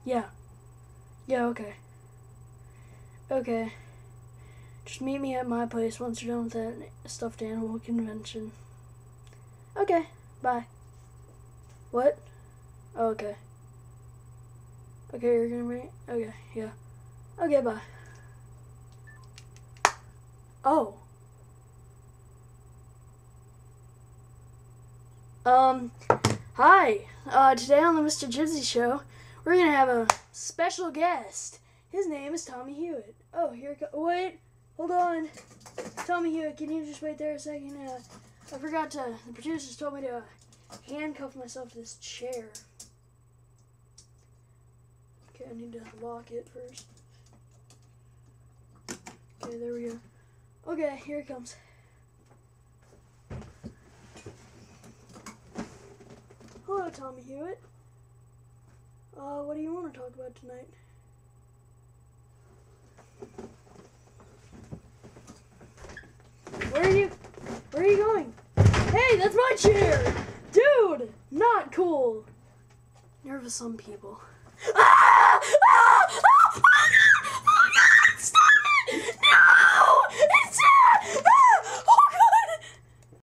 Yeah. Yeah, okay. Okay. Just meet me at my place once you're done with that stuffed animal convention. Okay, bye. What? Oh, okay. Okay, you're gonna bring... Okay, yeah. Okay, bye. Oh. Hi. Today on the Mr. Gypsy Show, we're gonna have a special guest. His name is Tommy Hewitt. Oh, here it goes. Wait, hold on. Tommy Hewitt, can you just wait there a second? I forgot to, the producers told me to handcuff myself to this chair. Okay, I need to lock it first. Okay, there we go. Okay, here it comes. Hello, Tommy Hewitt. What do you want to talk about tonight? Where are you going? Hey, that's my chair! Dude! Not cool! Nervous some people. Ah! Ah! Ah! Ah!